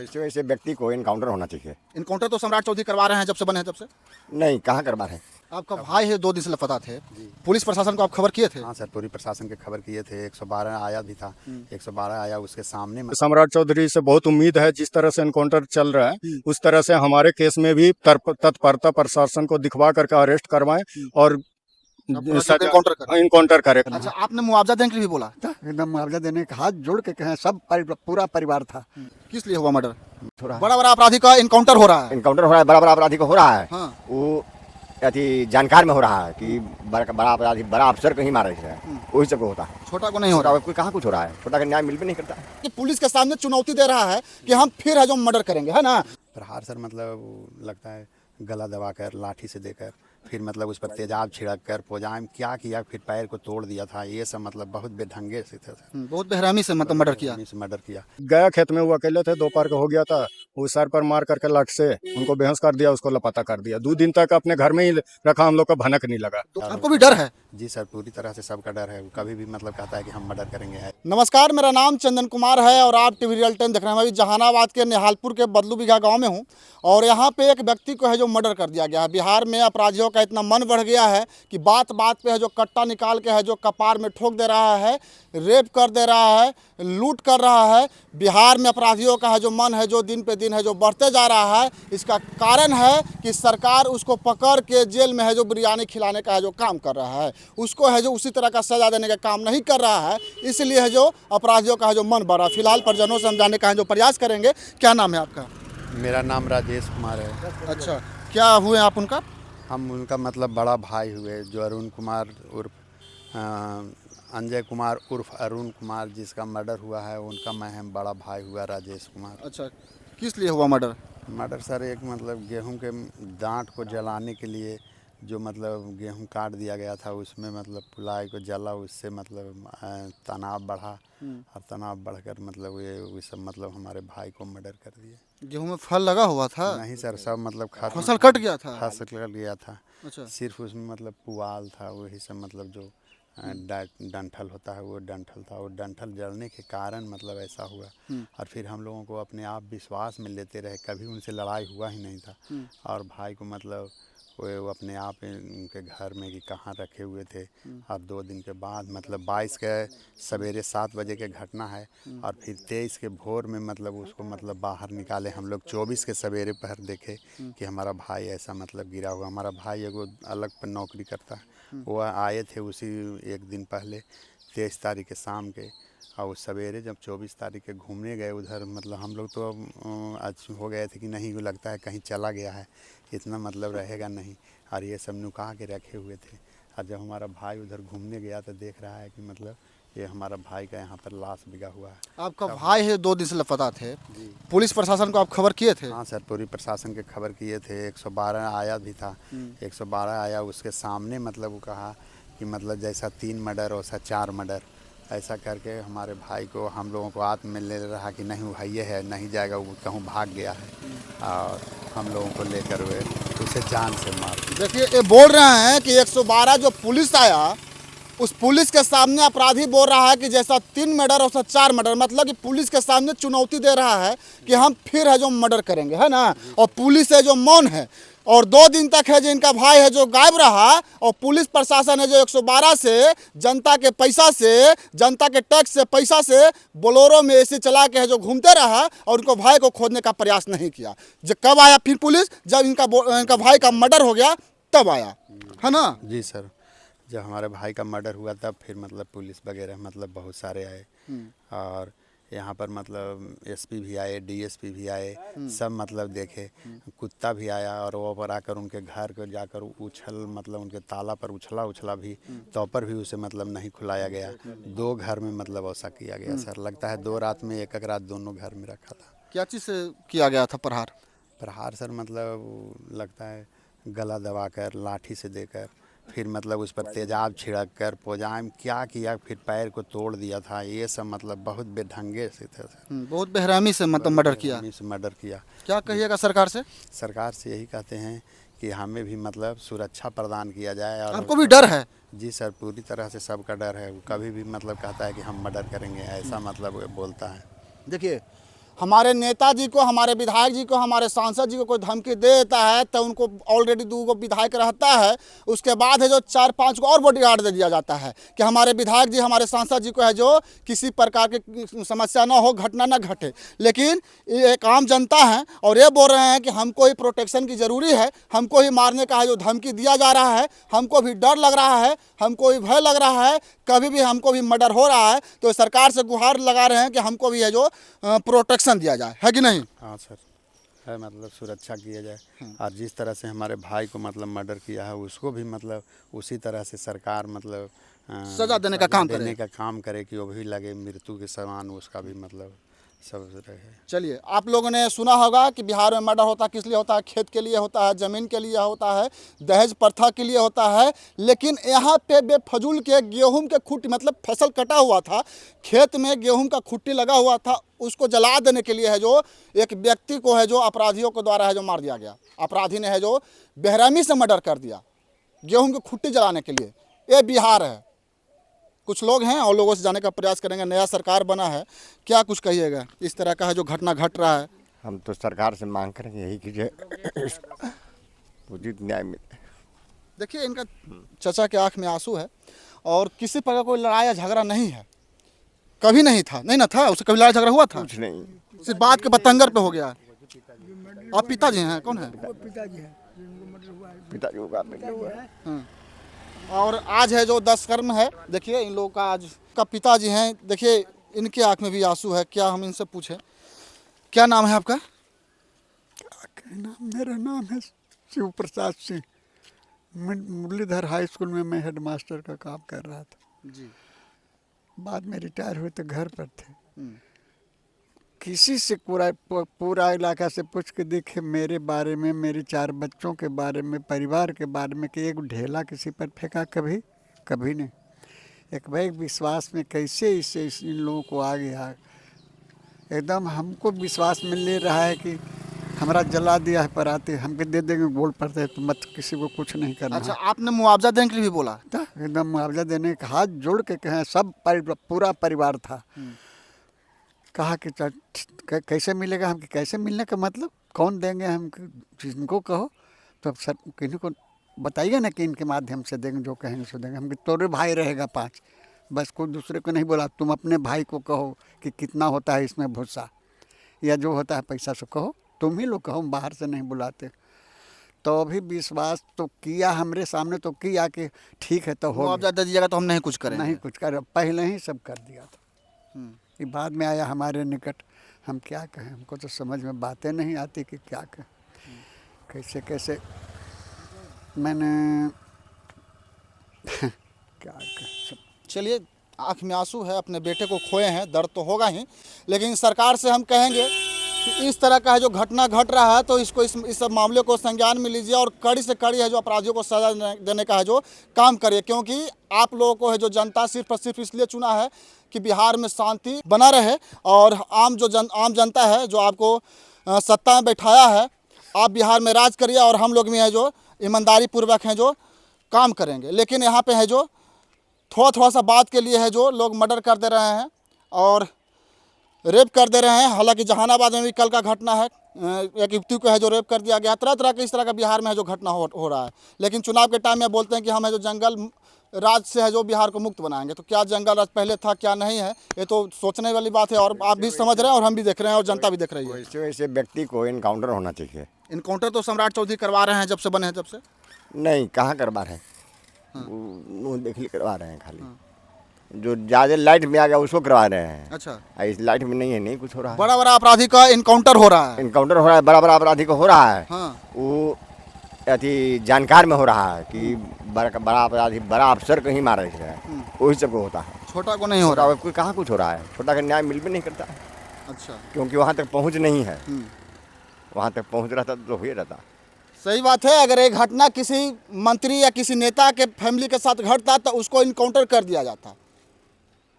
ऐसे ऐसे व्यक्ति को इनकाउंटर होना चाहिए। इनकाउंटर तो सम्राट चौधरी करवा रहे हैं जब से बने हैं तब से। नहीं, कहाँ करवा रहे हैं। आपका भाई है 2 दिन से लापता थे, पुलिस प्रशासन को आप खबर किए थे? हाँ सर, पूरी प्रशासन के खबर किए थे। 112 आया भी था, 112 आया, उसके सामने सम्राट चौधरी से बहुत उम्मीद है। जिस तरह से एनकाउंटर चल रहा है उस तरह से हमारे केस में भी तत्परता प्रशासन को दिखवा करके अरेस्ट करवाएं और इनकाउंटर करें। अच्छा, आपने मुआवजा देने के लिए भी बोला? एकदम मुआवजा देने का हाथ जोड़ के कहें, सब पूरा परिवार था। किस लिए हुआ मर्डर? थोड़ा बड़ा बड़ा अपराधी का इनकाउंटर हो रहा है। इनकाउंटर हो रहा है, बड़ा बड़ा अपराधी को हो रहा है। हाँ। वो अति जानकार में हो रहा है कि बड़ा अपराधी बड़ा अफसर को ही मार रहे हैं, वही सबको होता है। छोटा को नहीं हो रहा कोई कहाँ कुछ हो रहा है, छोटा का न्याय मिल भी नहीं करता। कि पुलिस के सामने चुनौती दे रहा है कि हम फिर है जो मर्डर करेंगे, है ना? प्रहार सर मतलब लगता है गला दबाकर, लाठी से देकर, फिर मतलब उस पर तेजाब छिड़क कर, पोजाम क्या किया, फिर पैर को तोड़ दिया था। ये सब मतलब बहुत बेढंगे से थे सर। बहुत बेरहमी से मतलब मर्डर किया। मर्डर किया। गया खेत में वो अकेले थे, दोपहर को हो गया था। वो सर पर मार करके लाठ से उनको बेहोश कर दिया, उसको लापता कर दिया। 2 दिन तक अपने घर में ही रखा, हम लोग को भनक नहीं लगा। तो आपको भी डर है? जी सर, पूरी तरह से सबका डर है। वो कभी भी मतलब कहता है कि हम मर्डर करेंगे। नमस्कार, मेरा नाम चंदन कुमार है और आप टीवी रियल 10 देख रहे हैं। मैं अभी जहानाबाद के निहालपुर के बदलू बिघा गांव में हूं और यहां पे एक व्यक्ति को है जो मर्डर कर दिया गया है। बिहार में अपराधियों का इतना मन बढ़ गया है कि बात बात पे है जो कट्टा निकाल के है जो कपार में ठोक दे रहा है, रेप कर दे रहा है, लूट कर रहा है। बिहार में अपराधियों का है जो मन है जो दिन पे दिन है जो बढ़ते जा रहा है। इसका कारण है कि सरकार उसको पकड़ के जेल में है जो बिरयानी खिलाने का है जो काम कर रहा है, उसको है जो उसी तरह का सजा देने का काम नहीं कर रहा है। इसलिए है जो अपराधियों का है जो मन बढ़ा। फिलहाल परिजनों से हम जानने का है जो प्रयास करेंगे। क्या नाम है आपका? मेरा नाम राजेश कुमार है। अच्छा, क्या हुए आप उनका? हम उनका मतलब बड़ा भाई हुए, जो अरुण कुमार उर्फ अंजय कुमार उर्फ अरुण कुमार जिसका मर्डर हुआ है, उनका मैं बड़ा भाई हुआ राजेश कुमार। अच्छा, किस लिए हुआ मर्डर? मर्डर सर एक मतलब गेहूं के डांट को जलाने के लिए जो मतलब गेहूं काट दिया गया था, उसमें मतलब पुलाई को जला, उससे मतलब तनाव बढ़ा और तनाव बढ़कर मतलब ये सब मतलब हमारे भाई को मर्डर कर दिए। गेहूं में फल लगा हुआ था? नहीं सर, सब मतलब फसल कट गया था? फसल कट गया था। अच्छा। सिर्फ उसमें मतलब पुआल था, वही सब मतलब जो डंठल होता है वो डंठल था। वो डंठल जलने के कारण मतलब ऐसा हुआ। और फिर हम लोगों को अपने आप विश्वास में लेते रहे, कभी उनसे लड़ाई हुआ ही नहीं था। और भाई को मतलब वो अपने आप उनके घर में कि कहाँ रखे हुए थे। और 2 दिन के बाद मतलब 22 के सवेरे 7 बजे के घटना है और फिर 23 के भोर में मतलब उसको मतलब बाहर निकाले हम लोग। 24 के सवेरे पहर देखे कि हमारा भाई ऐसा मतलब गिरा हुआ। हमारा भाई एगो अलग पर नौकरी करता है, वो आए थे उसी 1 दिन पहले 23 तारीख के शाम के। और सवेरे जब 24 तारीख के घूमने गए उधर, मतलब हम लोग तो आज हो गए थे कि नहीं, वो लगता है कहीं चला गया है, इतना मतलब रहेगा नहीं। और ये सब नुका के रखे हुए थे। और जब हमारा भाई उधर घूमने गया तो देख रहा है कि मतलब ये हमारा भाई का यहाँ पर लाश बिगा हुआ है। आपका भाई है 2 दिन से लापता थे, पुलिस प्रशासन को आप खबर किए थे? हाँ सर, पूरी प्रशासन के खबर किए थे। 112 आया भी था, 112 आया, उसके सामने मतलब वो कहा कि मतलब जैसा 3 मर्डर वैसा 4 मर्डर, ऐसा करके हमारे भाई को हम लोगों को आत्म में ले रहा कि नहीं वो भाई है, नहीं जाएगा, वो कहूँ भाग गया है। और हम लोगों को लेकर वे उसे जान से मार। देखिए, ये बोल रहे हैं कि 112 जो पुलिस आया, उस पुलिस के सामने अपराधी बोल रहा है कि जैसा 3 मर्डर वैसा 4 मर्डर। मतलब कि पुलिस के सामने चुनौती दे रहा है कि हम फिर है जो मर्डर करेंगे, है ना? और पुलिस है जो मौन है। और 2 दिन तक है जो इनका भाई है जो गायब रहा और पुलिस प्रशासन है जो 112 से जनता के पैसा से, जनता के टैक्स से पैसा से बोलोरो में ऐसे चला के है जो घूमते रहा और उनको भाई को खोजने का प्रयास नहीं किया। जब कब आया फिर पुलिस? जब इनका भाई का मर्डर हो गया तब आया, है ना? जी सर, जब हमारे भाई का मर्डर हुआ तब फिर मतलब पुलिस वगैरह मतलब बहुत सारे आए। और यहाँ पर मतलब एसपी भी आए, डीएसपी भी आए, सब मतलब देखे। कुत्ता भी आया और वो पर आकर उनके घर को जाकर उछल मतलब उनके ताला पर उछला भी, तो पर भी उसे मतलब नहीं खुलाया गया। 2 घर में मतलब ऐसा किया गया सर। लगता है 2 रात में एक रात दोनों घर में रखा था। क्या चीज़ से किया गया था प्रहार? प्रहार सर मतलब लगता है गला दबाकर, लाठी से देकर, फिर मतलब उस पर तेजाब छिड़क कर, पोजाम क्या किया, फिर पैर को तोड़ दिया था। ये सब मतलब बहुत बेढंगे से थे सर। बहुत बेरहमी से मतलब मर्डर किया। मर्डर किया। क्या कहिएगा सरकार से? सरकार से यही कहते हैं कि हमें भी मतलब सुरक्षा प्रदान किया जाए। और आपको भी डर है? जी सर, पूरी तरह से सबका डर है। वो कभी भी मतलब कहता है कि हम मर्डर करेंगे, ऐसा मतलब वो बोलता है। देखिए, हमारे नेताजी को, हमारे विधायक जी को, हमारे सांसद जी को कोई धमकी दे देता है तो उनको ऑलरेडी 2 विधायक रहता है, उसके बाद है जो 4-5 को और बॉडीगार्ड दे दिया जाता है कि हमारे विधायक जी, हमारे सांसद जी को है जो किसी प्रकार की समस्या ना हो, घटना ना घटे। लेकिन ये एक आम जनता है और ये बोल रहे हैं कि हमको ही प्रोटेक्शन की ज़रूरी है, हमको ही मारने का है जो धमकी दिया जा रहा है, हमको भी डर लग रहा है, हमको भी भय लग रहा है, कभी भी हमको भी मर्डर हो रहा है। तो सरकार से गुहार लगा रहे हैं कि हमको भी है जो प्रोटेक्शन दिया जाए, है कि नहीं? हाँ सर, है मतलब सुरक्षा किया जाए। और जिस तरह से हमारे भाई को मतलब मर्डर किया है उसको भी मतलब उसी तरह से सरकार मतलब सजा देने का काम करे कि वो भी लगे मृत्यु के समान, उसका भी मतलब सब रहे। चलिए, आप लोगों ने सुना होगा कि बिहार में मर्डर होता किस लिए होता है? खेत के लिए होता है, ज़मीन के लिए होता है, दहेज प्रथा के लिए होता है। लेकिन यहाँ पे बेफजूल के गेहूं के खुट्टी, मतलब फसल कटा हुआ था, खेत में गेहूं का खुट्टी लगा हुआ था, उसको जला देने के लिए है जो एक व्यक्ति को है जो अपराधियों के द्वारा है जो मार दिया गया। अपराधी ने है जो बेरहमी से मर्डर कर दिया गेहूं की खुट्टी जलाने के लिए। ये बिहार है। कुछ लोग हैं और लोगों से जाने का प्रयास करेंगे। नया सरकार बना है, क्या कुछ कहिएगा इस तरह का है जो घटना घट रहा है? हम तो सरकार से मांग करेंगे यही कि जो उचित न्याय मिले। देखिए, इनका चचा के आंख में आंसू है और किसी प्रकार कोई लड़ाई या झगड़ा नहीं है, कभी नहीं था, नहीं ना था उससे कभी लड़ाई झगड़ा हुआ था? कुछ नहीं, सिर्फ बात के बतंगर पे हो गया। आप पिताजी हैं? कौन है? पिताजी का बेटा हुआ है। हाँ। और आज है जो 10 कर्म है। देखिए, इन लोगों का आज का पिताजी हैं, देखिए इनके आंख में भी आंसू है। क्या हम इनसे पूछें, क्या नाम है आपका? मेरा नाम है शिव प्रसाद सिंह। मुरलीधर हाई स्कूल में मैं हेडमास्टर का काम कर रहा था जी। बाद में रिटायर हुए तो घर पर थे। किसी से पूरा इलाका से पूछ के देखे मेरे बारे में, मेरे 4 बच्चों के बारे में, परिवार के बारे में कि एक ढेला किसी पर फेंका, कभी नहीं। एक भाई विश्वास में कैसे इन लोगों को आ गया, एकदम हमको विश्वास मिल नहीं रहा है कि हमारा जला दिया है पर आते हमको दे देंगे, बोल पड़ते हैं तो मत किसी को कुछ नहीं करना। अच्छा, आपने मुआवजा देने के लिए भी बोला? एकदम मुआवजा देने का हाथ जोड़ के कहें, सब पूरा परिवार था। कहा कि कैसे मिलेगा? हम कैसे मिलने का मतलब कौन देंगे? हम जिनको कहो तो सर किन्हीं को बताइए ना कि इनके माध्यम से देंगे, जो कहेंगे सो देंगे। हम तोरे भाई रहेगा 5, बस कोई दूसरे को नहीं बोला। तुम अपने भाई को कहो कि कितना होता है इसमें भूसा या जो होता है पैसा से कहो, तुम ही लोग कहो, बाहर से नहीं बुलाते। तो अभी विश्वास तो किया हमरे सामने, तो किया कि ठीक है तो हो, मुआवजा दे दीजिएगा तो हम नहीं कुछ करेंगे। नहीं कुछ कर, पहले ही सब कर दिया था। ये बाद में आया हमारे निकट, हम क्या कहें, हमको तो समझ में बातें नहीं आती कि क्या कहें, कैसे कैसे मैंने क्या कहें। चलिए, आँख में आंसू है, अपने बेटे को खोए हैं, दर्द तो होगा ही। लेकिन सरकार से हम कहेंगे कि इस तरह का है जो घटना घट रहा है तो इसको इस मामले को संज्ञान में लीजिए और कड़ी से कड़ी है जो अपराधियों को सजा देने का है जो काम करिए। क्योंकि आप लोगों को है जो जनता सिर्फ और सिर्फ इसलिए चुना है कि बिहार में शांति बना रहे और आम जनता है जो आपको सत्ता में बैठाया है, आप बिहार में राज करिए और हम लोग भी है जो ईमानदारी पूर्वक हैं जो काम करेंगे। लेकिन यहाँ पे है जो थोड़ा सा बात के लिए है जो लोग मर्डर कर दे रहे हैं और रेप कर दे रहे हैं। हालांकि जहानाबाद में भी कल का घटना है, एक युवती को है जो रेप कर दिया गया। तरह तरह के इस तरह का बिहार में है जो घटना हो रहा है। लेकिन चुनाव के टाइम में बोलते हैं कि हम है जो जंगल राज से है जो बिहार को मुक्त बनाएंगे। तो क्या जंगल राज पहले था, क्या नहीं है, ये तो सोचने वाली बात है। और आप भी समझ रहे हैं और हम भी देख रहे हैं और जनता भी देख रही है। वैसे वैसे व्यक्ति को इनकाउंटर होना चाहिए। इनकाउंटर तो सम्राट चौधरी करवा रहे हैं जब से बने हैं, जब से नहीं, कहाँ करवा रहे हैं, मुँह देखली करवा रहे हैं खाली। जो ज़्यादा लाइट में आ गया उसको करवा रहे हैं। अच्छा, इस लाइट में नहीं है, नहीं कुछ हो रहा है। बड़ा बड़ा अपराधी का इनकाउंटर हो रहा है। इनकाउंटर हो रहा है, बड़ा बड़ा अपराधी को हो रहा है। हाँ। वो अति जानकार में हो रहा है कि बड़ा अपराधी बड़ा अफसर को ही मार रहे हैं, वही सबको होता है, छोटा को नहीं हो रहा। कोई कहाँ कुछ हो रहा है, छोटा का न्याय मिल भी नहीं करता है। अच्छा, क्योंकि वहाँ तक पहुँच नहीं है। वहाँ तक पहुँच रहता तो हो रहता। सही बात है। अगर एक घटना किसी मंत्री या किसी नेता के फैमिली के साथ घटता तो उसको इनकाउंटर कर दिया जाता।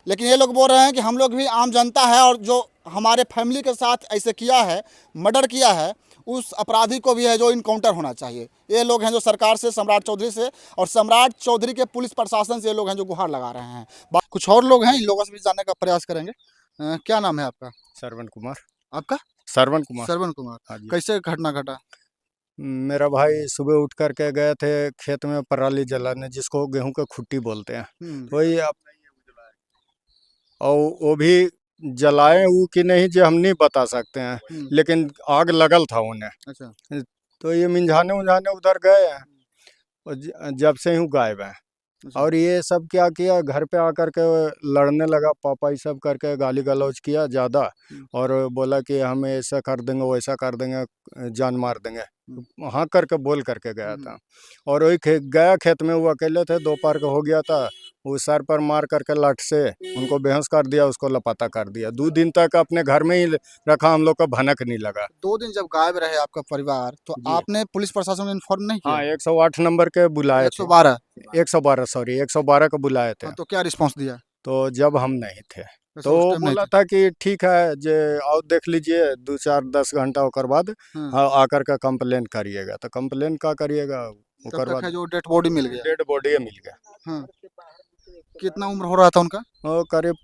लेकिन ये लोग बोल रहे हैं कि हम लोग भी आम जनता है और जो हमारे फैमिली के साथ ऐसे किया है, मर्डर किया है, उस अपराधी को भी है जो इनकाउंटर होना चाहिए। ये लोग हैं जो सरकार से, सम्राट चौधरी से और सम्राट चौधरी के पुलिस प्रशासन से ये लोग हैं जो गुहार लगा रहे हैं। कुछ और लोग हैं, इन लोगों से भी जानने का प्रयास करेंगे। क्या नाम है आपका? श्रवण कुमार। आपका श्रवण कुमार। श्रवण कुमार। हाँ जी। कैसे घटना घटा? मेरा भाई सुबह उठ करके गए थे खेत में पराली जलाने, जिसको गेहूं का खुट्टी बोलते हैं। वही आप, और वो भी जलाए वो कि नहीं जो हम नहीं बता सकते हैं, लेकिन आग लगल था उन्हें। अच्छा। तो ये मिंझाने उंझाने उधर गए हैं, और जब से ही गायब है। अच्छा। और ये सब क्या किया, घर पे आकर के लड़ने लगा, पापा ये सब करके गाली गलौज किया ज़्यादा, और बोला कि हम ऐसा कर देंगे वैसा कर देंगे, जान मार देंगे। हाँ करके बोल करके गया था। और वही गया खेत में, वो अकेले थे, दोपहर का हो गया था। वो सर पर मार करके लाठ से उनको बेहोश कर दिया, उसको लापता कर दिया। 2 दिन तक अपने घर में ही रखा, हम लोग का भनक नहीं लगा। 2 दिन जब गायब रहे आपका परिवार, तो जी। आपने पुलिस प्रशासन को इन्फॉर्म नहीं किया? हाँ, 108 नंबर के बुलाए थे। 112। 112 सॉरी, 112 को बुलाए थे। हाँ, तो क्या रिस्पांस दिया? तो जब हम नहीं थे अच्छा, तो उस वो टाइम नहीं बोला थे। था कि ठीक है जे आओ देख लीजिए, 2 4 10 घंटा होकर बाद हाँ। हाँ आकर का कंप्लेन करिएगा। तो कंप्लेन का करिएगा, तब होकर तक बाद है जो डेड बॉडी मिल गया। डेड बॉडी मिल गया। हाँ। कितना उम्र हो रहा था उनका? वो करीब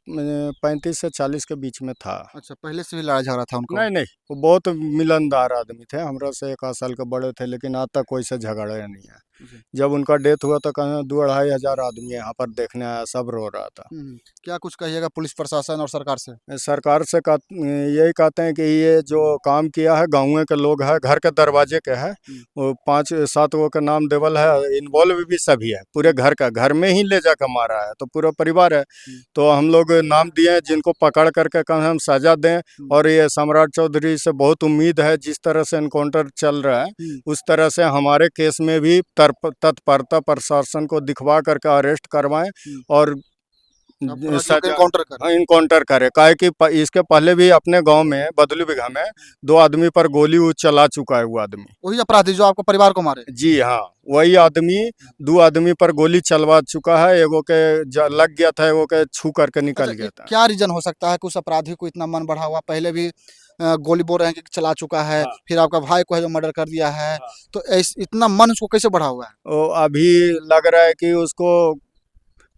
35 से 40 के बीच में था। अच्छा, पहले से भी लड़ाई झगड़ा था उनको? नहीं नहीं, वो बहुत मिलनदार आदमी थे, हमरा से 1 आध साल के बड़े थे, लेकिन आज तक कोई से झगड़े नहीं है। जी। जब उनका डेथ हुआ तो कहीं 2 2.5 हजार आदमी यहाँ पर देखने आया, सब रो रहा था। क्या कुछ कहिएगा पुलिस प्रशासन और सरकार से? सरकार से यही कहते हैं कि ये जो काम किया है गाँव के लोग है, घर के दरवाजे के है, वो 5 7 गो का नाम देवल है, इन्वॉल्व भी सभी है, पूरे घर का, घर में ही ले जाकर मारा है, तो पूरा परिवार है। तो हम लोग नाम दिए हैं, जिनको पकड़ करके कम हम सजा दें। और ये सम्राट चौधरी से बहुत उम्मीद है, जिस तरह से एनकाउंटर चल रहा है उस तरह से हमारे केस में भी तत्परता प्रशासन को दिखवा करके अरेस्ट करवाएं और इनकाउंटर करे। काहे कि इसके पहले भी अपने गांव में बदलू बिघा में 2 आदमी पर गोली वो चला चुका है, वो आदमी। वही अपराधी जो आपको परिवार को मारे? जी हाँ, वही आदमी 2 आदमी पर गोली चलवा चुका है। एगो के लग गया था, एगो के छू करके निकल गया था। क्या रीजन हो सकता है कि उस अपराधी को इतना मन बढ़ा हुआ? पहले भी गोली बोल रहे हैं कि चला चुका है। हाँ। फिर आपका भाई को है जो मर्डर कर दिया है। तो इतना मन उसको कैसे बढ़ा हुआ है? वो अभी लग रहा है कि उसको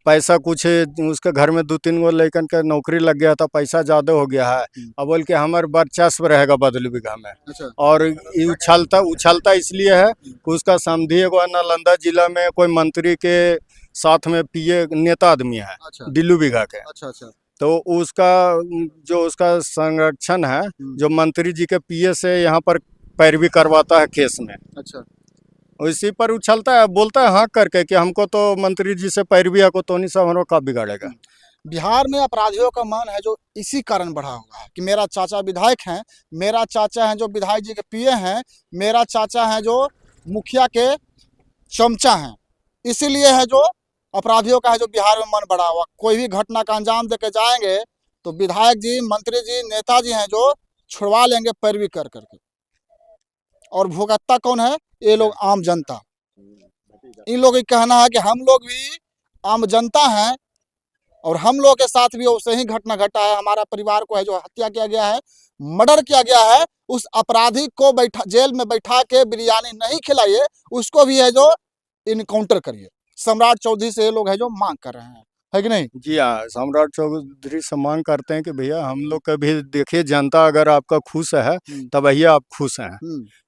पैसा कुछ, उसके घर में 2 3 गो लड़कन का नौकरी लग गया था, पैसा ज्यादा हो गया है। अब बोल के हमारे वर्चस्व रहेगा बदलू बिघा में। अच्छा। और ये उछलता इसलिए है कि उसका समधी एगो नालंदा जिला में कोई मंत्री के साथ में पीए नेता आदमी है, अच्छा। दिल्लू बिघा के। अच्छा। अच्छा। तो उसका संरक्षण है, जो मंत्री जी के पीए से यहाँ पर पैरवी करवाता है केस में। अच्छा। इसी पर उछलता है, बोलता है हाँ करके कि हमको तो मंत्री जी से पैरवी है को तो नहीं, सब का बिगाड़ेगा। बिहार में अपराधियों का मन है जो इसी कारण बढ़ा हुआ है कि मेरा चाचा विधायक हैं, मेरा चाचा है जो विधायक जी के पीए हैं, मेरा चाचा है जो मुखिया के चमचा हैं। इसीलिए है जो अपराधियों का है जो बिहार में मन बढ़ा हुआ। कोई भी घटना का अंजाम देके जाएंगे तो विधायक जी, मंत्री जी, नेताजी हैं जो छुड़वा लेंगे पैरवी कर करके। और भुगतता कौन है? ये लोग, आम जनता। इन लोगों का कहना है कि हम लोग भी आम जनता हैं और हम लोग के साथ भी वैसे ही घटना घटा है। हमारा परिवार को है जो हत्या किया गया है, मर्डर किया गया है। उस अपराधी को जेल में बैठा के बिरयानी नहीं खिलाइए, उसको भी है जो इनकाउंटर करिए। सम्राट चौधरी से ये लोग है जो मांग कर रहे हैं, है कि नहीं? जी हाँ, सम्राट चौधरी से मांग करते हैं कि भैया हम लोग का भी देखिए, जनता अगर आपका खुश है तब भैया आप खुश हैं।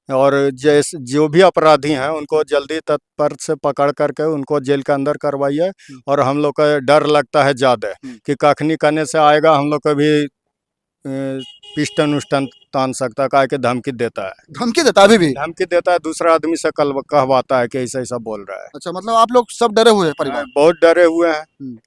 और जैसे जो भी अपराधी हैं उनको जल्दी तत्पर से पकड़ करके उनको जेल के अंदर करवाइए। और हम लोग का डर लगता है ज़्यादा कि कखनी करने से आएगा, हम लोग का भी पिस्टन उस्टन तान सकता है, काहे कि धमकी देता है। धमकी देता है अभी भी? धमकी देता है, दूसरा आदमी से कल कहवाता है कि ऐसा ऐसा बोल रहा है। अच्छा, मतलब आप लोग सब डरे हुए हैं परिवार? बहुत डरे हुए हैं।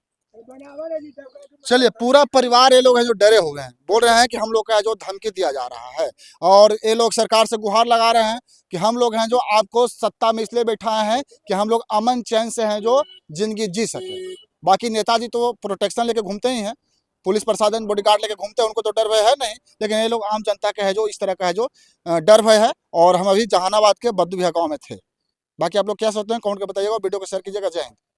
चलिए, पूरा परिवार ये लोग हैं जो डरे हुए हैं, बोल रहे हैं कि हम लोग का जो धमकी दिया जा रहा है। और ये लोग सरकार से गुहार लगा रहे हैं कि हम लोग हैं जो आपको सत्ता में इसलिए बैठाए हैं कि हम लोग अमन चैन से हैं जो जिंदगी जी सके। बाकी नेताजी तो प्रोटेक्शन लेके घूमते ही हैं, पुलिस प्रशासन बॉडीगार्ड लेके घूमते हैं, उनको तो डर भय है नहीं। लेकिन ये लोग आम जनता के है जो इस तरह का है जो डर भय है। और हम अभी जहानाबाद के बद्दू बिहा गाँव में थे। बाकी आप लोग क्या सोचते हैं कमेंट करके बताइएगा, वीडियो को शेयर कीजिएगा। जय हिंद।